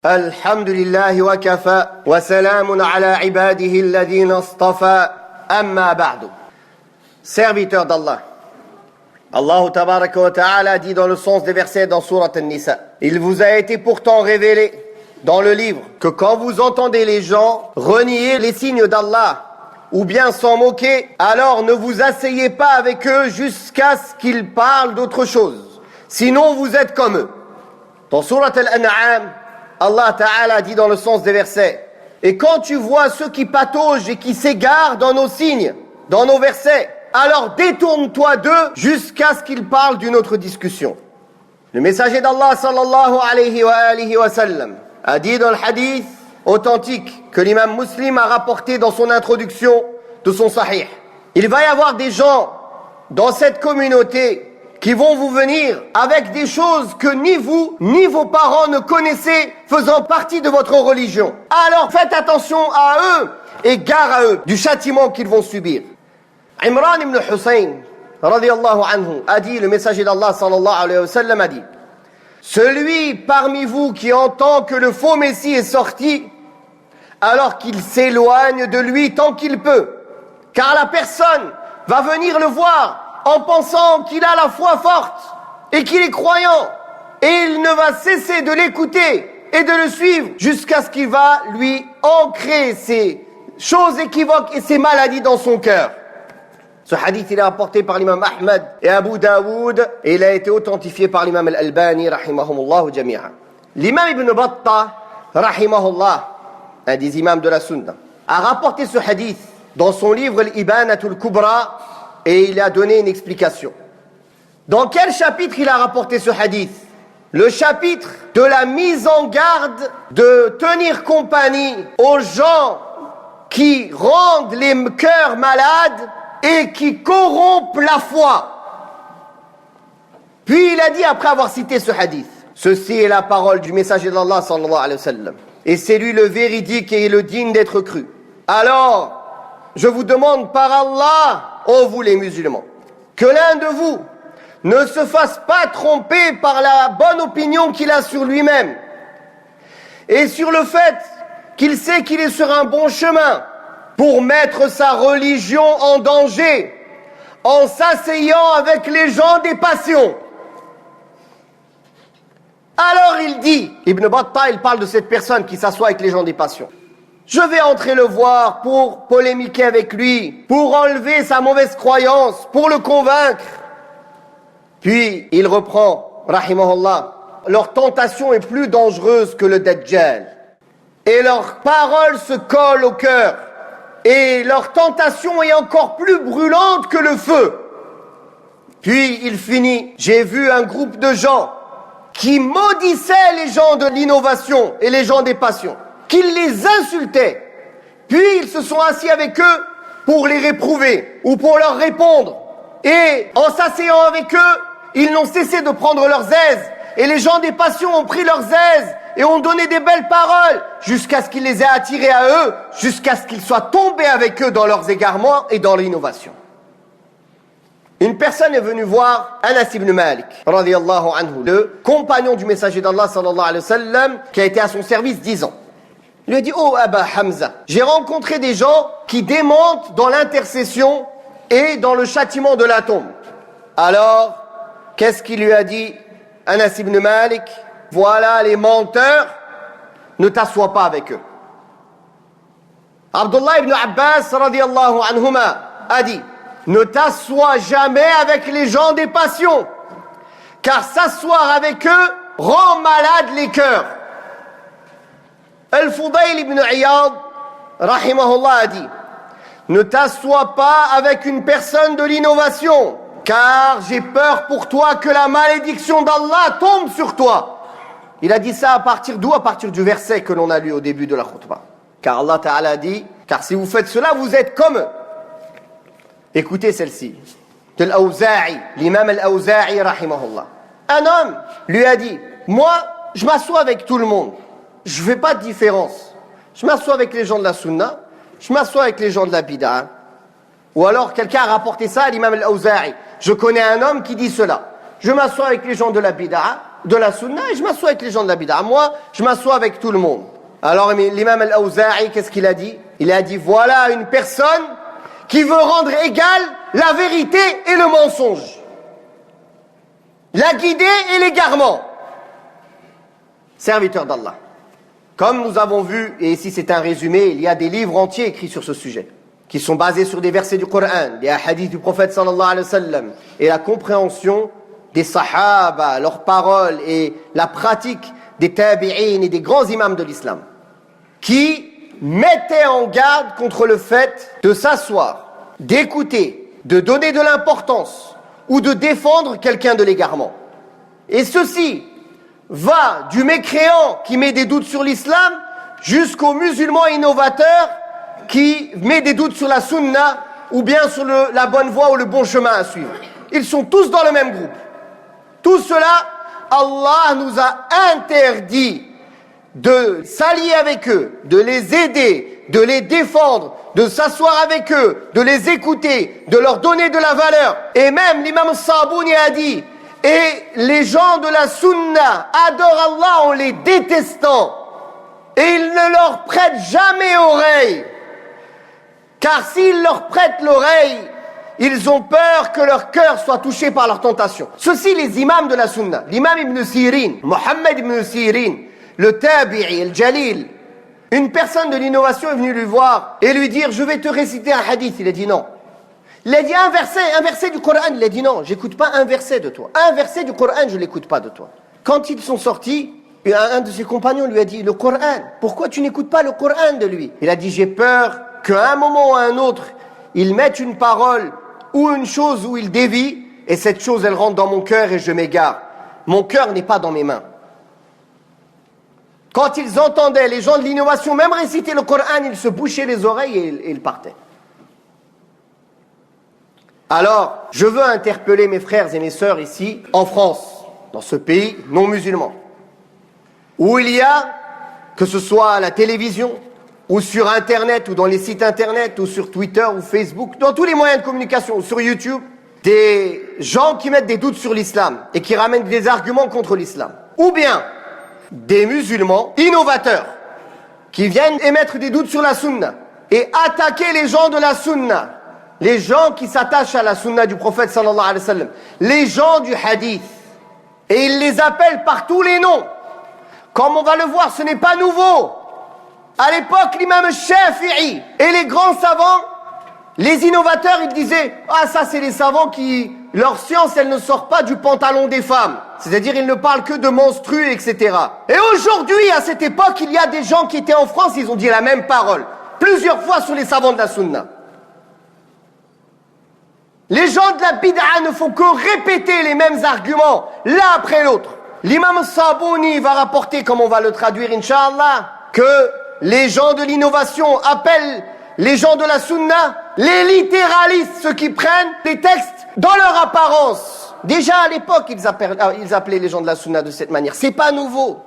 الحمد لله وكفى وسلام على عباده الذين اصطفى أما بعد. Serviteurs d'Allah, Allah tabaraka wa ta'ala dit dans le sens des versets dans Surat An-Nisa: il vous a été pourtant révélé dans le livre que quand vous entendez les gens renier les signes d'Allah ou bien s'en moquer, alors ne vous asseyez pas avec eux jusqu'à ce qu'ils parlent d'autre chose, sinon vous êtes comme eux. Dans Surat Al-An'am, Allah Ta'ala dit dans le sens des versets: et quand tu vois ceux qui pataugent et qui s'égarent dans nos signes, dans nos versets, alors détourne-toi d'eux jusqu'à ce qu'ils parlent d'une autre discussion. Le messager d'Allah sallallahu alayhi wa sallam a dit dans le hadith authentique que l'imam Muslim a rapporté dans son introduction de son sahih: il va y avoir des gens dans cette communauté qui vont vous venir avec des choses que ni vous, ni vos parents ne connaissez, faisant partie de votre religion. Alors faites attention à eux et gare à eux du châtiment qu'ils vont subir. Imran ibn Hussein, radiyallahu anhu, a dit, le messager d'Allah sallallahu alayhi wa sallam a dit: celui parmi vous qui entend que le faux Messie est sorti, alors qu'il s'éloigne de lui tant qu'il peut, car la personne va venir le voir en pensant qu'il a la foi forte et qu'il est croyant, et il ne va cesser de l'écouter et de le suivre jusqu'à ce qu'il va lui ancrer ces choses équivoques et ces maladies dans son cœur. Ce hadith, il est rapporté par l'imam Ahmad et Abu Daoud, et il a été authentifié par l'imam Al-Albani, rahimahumullah jami'a. L'imam Ibn Battah, rahimahullah, un des imams de la Sunna, a rapporté ce hadith dans son livre Al-Ibanatul Kubra, et il a donné une explication. Dans quel chapitre il a rapporté ce hadith? Le chapitre de la mise en garde de tenir compagnie aux gens qui rendent les cœurs malades et qui corrompent la foi. Puis il a dit, après avoir cité ce hadith: ceci est la parole du messager d'Allah sallallahu alayhi wa sallam, et c'est lui le véridique et le digne d'être cru. Alors, je vous demande par Allah, ô vous les musulmans, que l'un de vous ne se fasse pas tromper par la bonne opinion qu'il a sur lui-même et sur le fait qu'il sait qu'il est sur un bon chemin, pour mettre sa religion en danger en s'asseyant avec les gens des passions. Alors il dit, Ibn Battah, il parle de cette personne qui s'assoit avec les gens des passions: je vais entrer le voir pour polémiquer avec lui, pour enlever sa mauvaise croyance, pour le convaincre. Puis il reprend, rahimahullah: leur tentation est plus dangereuse que le Dajjal, et leur parole se colle au cœur, et leur tentation est encore plus brûlante que le feu. Puis il finit: j'ai vu un groupe de gens qui maudissaient les gens de l'innovation et les gens des passions, qu'ils les insultaient. Puis ils se sont assis avec eux pour les réprouver ou pour leur répondre. Et en s'asseyant avec eux, ils n'ont cessé de prendre leurs aises. Et les gens des passions ont pris leurs aises et ont donné des belles paroles jusqu'à ce qu'ils les aient attirés à eux, jusqu'à ce qu'ils soient tombés avec eux dans leurs égarements et dans l'innovation. Une personne est venue voir Anas ibn Malik, radiyallahu anhu, le compagnon du messager d'Allah sallallahu alayhi wa sallam, qui a été à son service 10 ans. Il lui a dit: oh Aba Hamza, j'ai rencontré des gens qui démentent dans l'intercession et dans le châtiment de la tombe. Alors, qu'est-ce qu'il lui a dit, Anas ibn Malik? Voilà les menteurs, ne t'assois pas avec eux. Abdullah ibn Abbas radiyallahu anhuma a dit: ne t'assois jamais avec les gens des passions, car s'asseoir avec eux rend malade les cœurs. Al-Fudayl ibn Iyad, rahimahullah, a dit: ne t'assois pas avec une personne de l'innovation, car j'ai peur pour toi que la malédiction d'Allah tombe sur toi. Il a dit ça à partir d'où? À partir du verset que l'on a lu au début de la khutbah. Car Allah Ta'ala a dit: car si vous faites cela, vous êtes comme eux. Écoutez celle-ci, de l'Awza'i, l'imam al-Awza'i, rahimahullah. Un homme lui a dit: moi, je m'assois avec tout le monde. Je ne fais pas de différence. Je m'assois avec les gens de la sunna, je m'assois avec les gens de la bid'a. Ou alors quelqu'un a rapporté ça à l'imam al-Awza'i: je connais un homme qui dit cela: je m'assois avec les gens de la bid'a de la sunna et je m'assois avec les gens de la bid'a. Moi, je m'assois avec tout le monde. Alors l'imam al-Awza'i, qu'est-ce qu'il a dit? Il a dit, voilà une personne qui veut rendre égale la vérité et le mensonge, la guidée et l'égarement. Serviteur d'Allah. Comme nous avons vu, et ici c'est un résumé, il y a des livres entiers écrits sur ce sujet, qui sont basés sur des versets du Coran, des hadiths du prophète sallallahu alayhi wa sallam, et la compréhension des sahaba, leurs paroles et la pratique des tabi'in et des grands imams de l'islam, qui mettaient en garde contre le fait de s'asseoir, d'écouter, de donner de l'importance ou de défendre quelqu'un de l'égarement. Et ceci va du mécréant qui met des doutes sur l'islam jusqu'au musulman innovateur qui met des doutes sur la sunna ou bien sur la bonne voie ou le bon chemin à suivre. Ils sont tous dans le même groupe. Tout cela, Allah nous a interdit de s'allier avec eux, de les aider, de les défendre, de s'asseoir avec eux, de les écouter, de leur donner de la valeur. Et même l'imam Sabouni a dit, et les gens de la sunna adorent Allah en les détestant, et ils ne leur prêtent jamais oreille, car s'ils leur prêtent l'oreille, ils ont peur que leur cœur soit touché par leur tentation. Ceci, les imams de la sunna, l'imam Ibn Sirin, Mohammed Ibn Sirin, le tabi'i, el jalil, une personne de l'innovation est venue lui voir et lui dire, je vais te réciter un hadith. Il a dit non. Il a dit un verset du Coran. Il a dit non, j'écoute pas un verset de toi. Un verset du Coran, je l'écoute pas de toi. Quand ils sont sortis, un de ses compagnons lui a dit, le Coran, pourquoi tu n'écoutes pas le Coran de lui? Il a dit, j'ai peur qu'à un moment ou à un autre, il mette une parole ou une chose où il dévie, et cette chose, elle rentre dans mon cœur et je m'égare. Mon cœur n'est pas dans mes mains. Quand ils entendaient les gens de l'innovation même réciter le Coran, ils se bouchaient les oreilles et ils partaient. Alors, je veux interpeller mes frères et mes sœurs ici, en France, dans ce pays non musulman, où il y a, que ce soit à la télévision, ou sur Internet, ou dans les sites Internet, ou sur Twitter, ou Facebook, dans tous les moyens de communication, ou sur YouTube, des gens qui mettent des doutes sur l'islam et qui ramènent des arguments contre l'islam. Ou bien des musulmans innovateurs qui viennent émettre des doutes sur la sunna et attaquer les gens de la sunna, les gens qui s'attachent à la sunna du prophète sallallahu alayhi wa sallam, les gens du hadith. Et ils les appellent par tous les noms. Comme on va le voir, ce n'est pas nouveau. À l'époque, l'imam Shafi'i et les grands savants, les innovateurs, ils disaient « Ah, ça, c'est les savants qui... leur science, elle ne sort pas du pantalon des femmes. » C'est-à-dire, ils ne parlent que de menstrues, etc. Et aujourd'hui, à cette époque, il y a des gens qui étaient en France, ils ont dit la même parole. Plusieurs fois sur les savants de la sunna. Les gens de la bid'a ne font que répéter les mêmes arguments, l'un après l'autre. L'imam Sabouni va rapporter, comme on va le traduire, Inch'Allah, que les gens de l'innovation appellent les gens de la sunna les littéralistes, ceux qui prennent des textes dans leur apparence. Déjà à l'époque, ils appelaient les gens de la sunna de cette manière. C'est pas nouveau.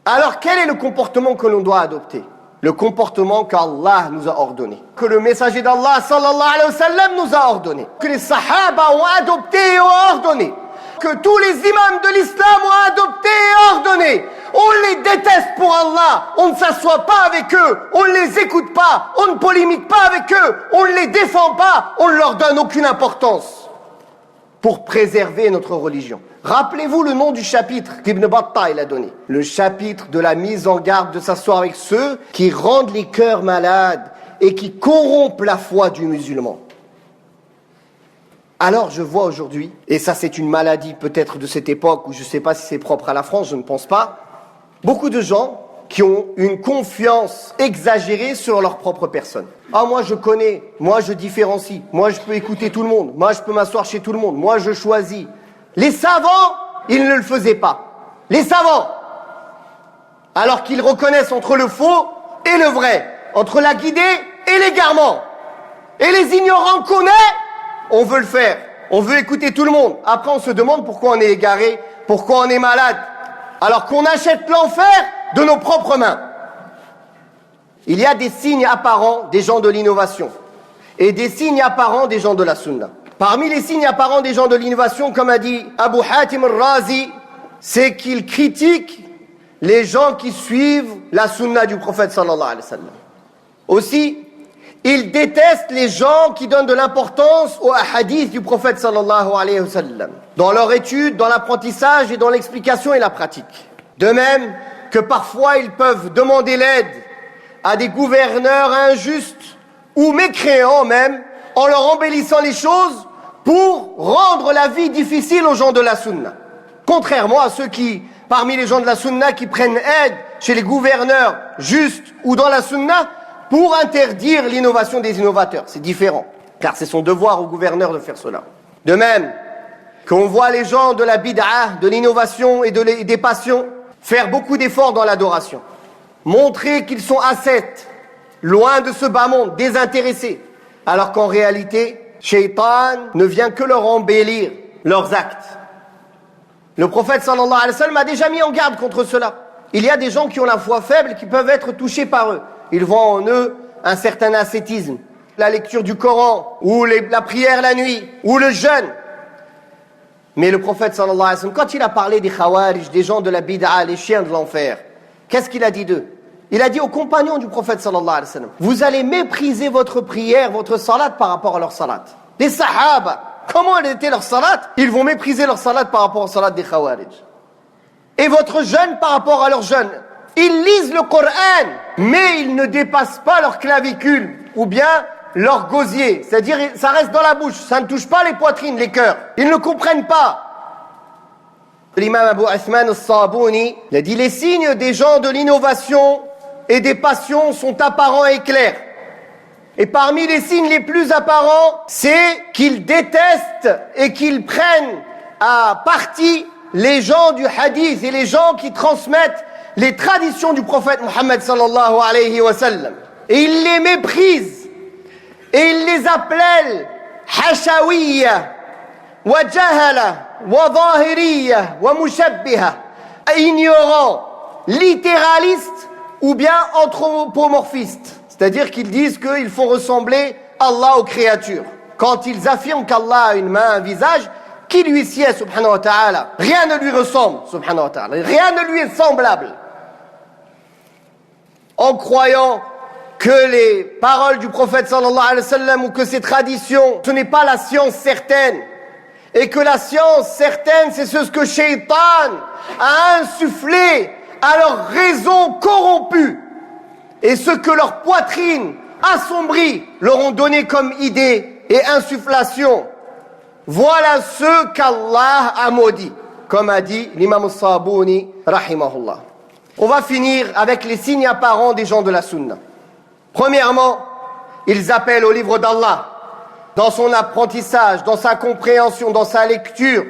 Alors quel est le comportement que l'on doit adopter? Le comportement qu'Allah nous a ordonné, que le messager d'Allah sallallahu alayhi wa sallam nous a ordonné, que les sahaba ont adopté et ont ordonné, que tous les imams de l'islam ont adopté et ordonné. On les déteste pour Allah, on ne s'assoit pas avec eux, on ne les écoute pas, on ne polémique pas avec eux, on ne les défend pas, on ne leur donne aucune importance pour préserver notre religion. Rappelez-vous le nom du chapitre qu'Ibn Battah il a donné. Le chapitre de la mise en garde de s'asseoir avec ceux qui rendent les cœurs malades et qui corrompent la foi du musulman. Alors je vois aujourd'hui, et ça c'est une maladie peut-être de cette époque, ou je ne sais pas si c'est propre à la France, je ne pense pas, beaucoup de gens qui ont une confiance exagérée sur leur propre personne. Ah, moi je connais, moi je différencie, moi je peux écouter tout le monde, moi je peux m'asseoir chez tout le monde, moi je choisis. Les savants, ils ne le faisaient pas. Les savants, alors qu'ils reconnaissent entre le faux et le vrai, entre la guidée et l'égarement. Et les ignorants qu'on est, on veut le faire, on veut écouter tout le monde. Après on se demande pourquoi on est égaré, pourquoi on est malade, alors qu'on achète l'enfer de nos propres mains. Il y a des signes apparents des gens de l'innovation et des signes apparents des gens de la sunna. Parmi les signes apparents des gens de l'innovation, comme a dit Abu Hatim al-Razi, c'est qu'ils critiquent les gens qui suivent la sunna du prophète sallallahu alayhi wa sallam. Aussi, ils détestent les gens qui donnent de l'importance aux hadiths du prophète sallallahu alayhi wa sallam, dans leur étude, dans l'apprentissage et dans l'explication et la pratique. De même que parfois ils peuvent demander l'aide à des gouverneurs injustes ou mécréants même, en leur embellissant les choses pour rendre la vie difficile aux gens de la sunna. Contrairement à ceux qui, parmi les gens de la sunna, qui prennent aide chez les gouverneurs justes ou dans la sunna pour interdire l'innovation des innovateurs. C'est différent, car c'est son devoir au gouverneur de faire cela. De même qu'on voit les gens de la bid'ah, de l'innovation et des passions faire beaucoup d'efforts dans l'adoration, montrer qu'ils sont ascètes, loin de ce bas monde, désintéressés, alors qu'en réalité, Shaitan ne vient que leur embellir leurs actes. Le prophète sallallahu alayhi wa sallam a déjà mis en garde contre cela. Il y a des gens qui ont la foi faible qui peuvent être touchés par eux. Ils voient en eux un certain ascétisme, la lecture du Coran, ou la prière la nuit, ou le jeûne. Mais le prophète sallallahu alayhi wa sallam, quand il a parlé des khawarij, des gens de la bid'a, les chiens de l'enfer, qu'est-ce qu'il a dit d'eux? Il a dit aux compagnons du prophète sallallahu alayhi wa sallam, vous allez mépriser votre prière, votre salat par rapport à leur salat. Les sahaba, comment était leur salat? Ils vont mépriser leur salat par rapport au salat des khawarij. Et votre jeûne par rapport à leur jeûne. Ils lisent le Coran, mais ils ne dépassent pas leur clavicule, ou bien leur gosier. C'est-à-dire, ça reste dans la bouche, ça ne touche pas les poitrines, les cœurs. Ils ne comprennent pas. L'imam Abu Uthman al-Sabuni, il a dit, les signes des gens de l'innovation et des passions sont apparents et clairs. Et parmi les signes les plus apparents, c'est qu'ils détestent et qu'ils prennent à partie les gens du hadith et les gens qui transmettent les traditions du prophète Muhammad sallallahu alayhi wa sallam. Et ils les méprisent. Et ils les appellent hashawiyya, wa jahala, wa zahiriyya, wa mushabbiha. Ignorants, littéralistes ou bien anthropomorphistes. C'est-à-dire qu'ils disent qu'ils font ressembler Allah aux créatures. Quand ils affirment qu'Allah a une main, un visage, qui lui sied, subhanahu wa ta'ala. Rien ne lui ressemble, subhanahu wa ta'ala. Rien ne lui est semblable. En croyant que les paroles du prophète sallallahu alayhi wa sallam ou que ses traditions, ce n'est pas la science certaine. Et que la science certaine, c'est ce que Shaitan a insufflé à leur raison corrompue. Et ce que leur poitrine assombrie leur ont donné comme idée et insufflation. Voilà ce qu'Allah a maudit, comme a dit l'imam al-Sabuni, rahimahullah. On va finir avec les signes apparents des gens de la sunna. Premièrement, ils appellent au livre d'Allah, dans son apprentissage, dans sa compréhension, dans sa lecture,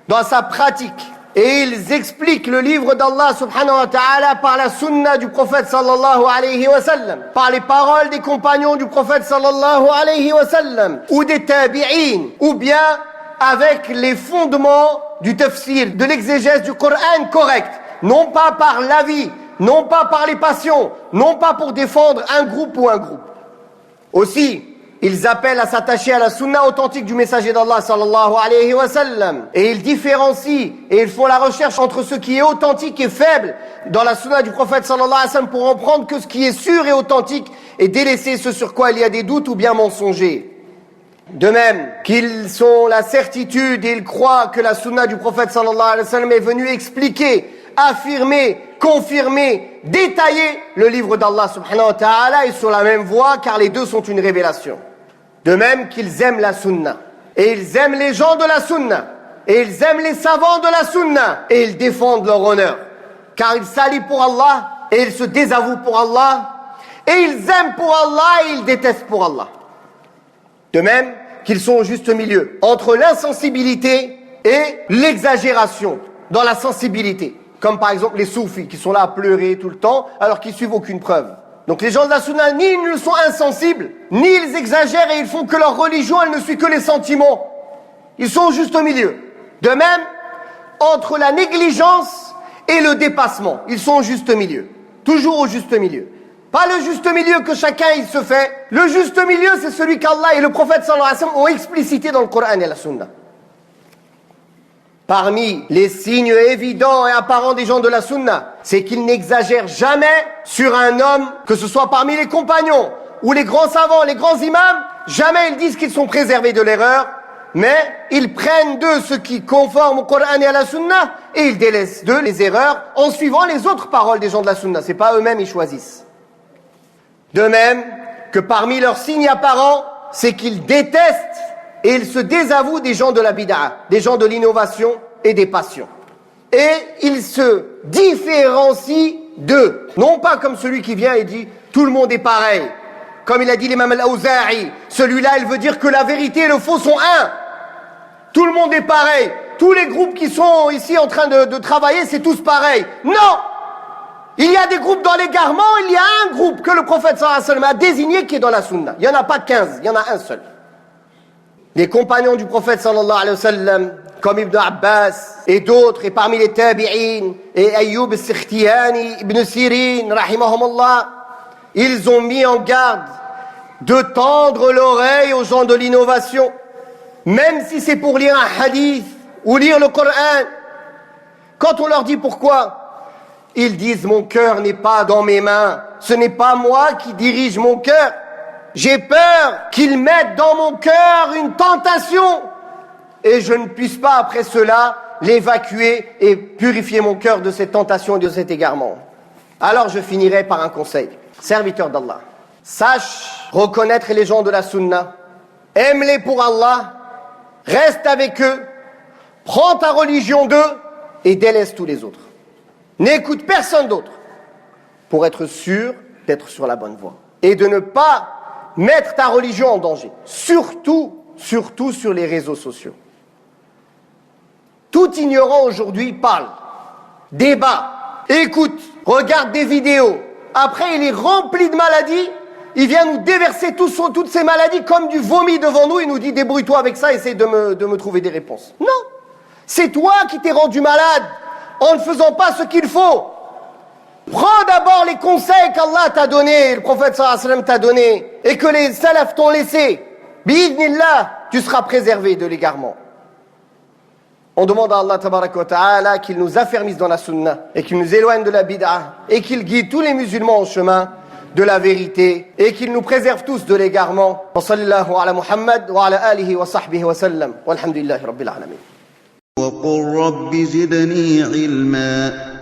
dans sa pratique. Et ils expliquent le livre d'Allah subhanahu wa ta'ala par la sunna du prophète sallallahu alayhi wa sallam, par les paroles des compagnons du prophète sallallahu alayhi wa sallam, ou des tabi'in, ou bien avec les fondements du tafsir, de l'exégèse du Coran correct, non pas par l'avis, non pas par les passions, non pas pour défendre un groupe ou un groupe. Aussi, ils appellent à s'attacher à la sunna authentique du messager d'Allah sallallahu alayhi wa sallam. Et ils différencient et ils font la recherche entre ce qui est authentique et faible dans la sunna du prophète sallallahu alayhi wa sallam pour en prendre que ce qui est sûr et authentique et délaisser ce sur quoi il y a des doutes ou bien mensonger. De même qu'ils ont la certitude et ils croient que la sunna du prophète sallallahu alayhi wa sallam est venue expliquer, affirmer, confirmer, détailler le livre d'Allah subhanahu wa ta'ala et sur la même voie car les deux sont une révélation. De même qu'ils aiment la sunna. Et ils aiment les gens de la sunna. Et ils aiment les savants de la sunna. Et ils défendent leur honneur. Car ils s'allient pour Allah. Et ils se désavouent pour Allah. Et ils aiment pour Allah et ils détestent pour Allah. De même qu'ils sont au juste milieu. Entre l'insensibilité et l'exagération dans la sensibilité. Comme par exemple les soufis qui sont là à pleurer tout le temps alors qu'ils suivent aucune preuve. Donc les gens de la sunna, ni ils ne sont insensibles, ni ils exagèrent et ils font que leur religion, elle ne suit que les sentiments. Ils sont au juste milieu. De même, entre la négligence et le dépassement, ils sont au juste milieu. Toujours au juste milieu. Pas le juste milieu que chacun il se fait. Le juste milieu, c'est celui qu'Allah et le prophète sallallahu alayhi wa sallam ont explicité dans le Coran et la sunna. Parmi les signes évidents et apparents des gens de la sunna, c'est qu'ils n'exagèrent jamais sur un homme, que ce soit parmi les compagnons ou les grands savants, les grands imams, jamais ils disent qu'ils sont préservés de l'erreur, mais ils prennent d'eux ce qui conforme au Coran et à la sunna et ils délaissent d'eux les erreurs en suivant les autres paroles des gens de la sunna. C'est pas eux-mêmes, ils choisissent. De même que parmi leurs signes apparents, c'est qu'ils détestent et ils se désavouent des gens de la bid'a, des gens de l'innovation et des passions. Et ils se différencient d'eux. Non pas comme celui qui vient et dit « tout le monde est pareil ». Comme il a dit l'imam al-Awza'i, celui-là, il veut dire que la vérité et le faux sont un. Tout le monde est pareil. Tous les groupes qui sont ici en train de travailler, c'est tous pareil. Non! Il y a des groupes dans l'égarement, il y a un groupe que le prophète sallallahu alayhi wa sallam a désigné qui est dans la sunna. Il n'y en a pas 15, il y en a un seul. Les compagnons du prophète sallallahu alayhi wa sallam, comme Ibn Abbas et d'autres, et parmi les tabi'in, et Ayyub al-Sikhtiyani, Ibn Sirin, rahimahumullah, ils ont mis en garde de tendre l'oreille aux gens de l'innovation, même si c'est pour lire un hadith ou lire le Coran. Quand on leur dit pourquoi, ils disent « Mon cœur n'est pas dans mes mains, ce n'est pas moi qui dirige mon cœur. J'ai peur qu'ils mettent dans mon cœur une tentation et je ne puisse pas après cela l'évacuer et purifier mon cœur de cette tentation et de cet égarement. » Alors je finirai par un conseil. Serviteur d'Allah, sache reconnaître les gens de la sunna, aime-les pour Allah, reste avec eux, prends ta religion d'eux et délaisse tous les autres. N'écoute personne d'autre pour être sûr d'être sur la bonne voie et de ne pas mettre ta religion en danger, surtout sur les réseaux sociaux. Tout ignorant aujourd'hui parle, débat, écoute, regarde des vidéos. Après, il est rempli de maladies. Il vient nous déverser toutes ces maladies comme du vomi devant nous. Il nous dit, débrouille-toi avec ça, essaie de me trouver des réponses. Non, c'est toi qui t'es rendu malade en ne faisant pas ce qu'il faut. Prends d'abord les conseils qu'Allah t'a donnés, le prophète sallallahu alayhi wa sallam t'a donné, et que les salafs t'ont laissé. Bi'idhnillah, tu seras préservé de l'égarement. On demande à Allah tabaraka wa ta'ala qu'il nous affermisse dans la sunna et qu'il nous éloigne de la bid'a et qu'il guide tous les musulmans au chemin de la vérité et qu'il nous préserve tous de l'égarement. Wa sallallahu ala Muhammad wa ala alihi wa sahbihi wa sallam. Walhamdulillahi rabbil alamin. وقل رب زدني علما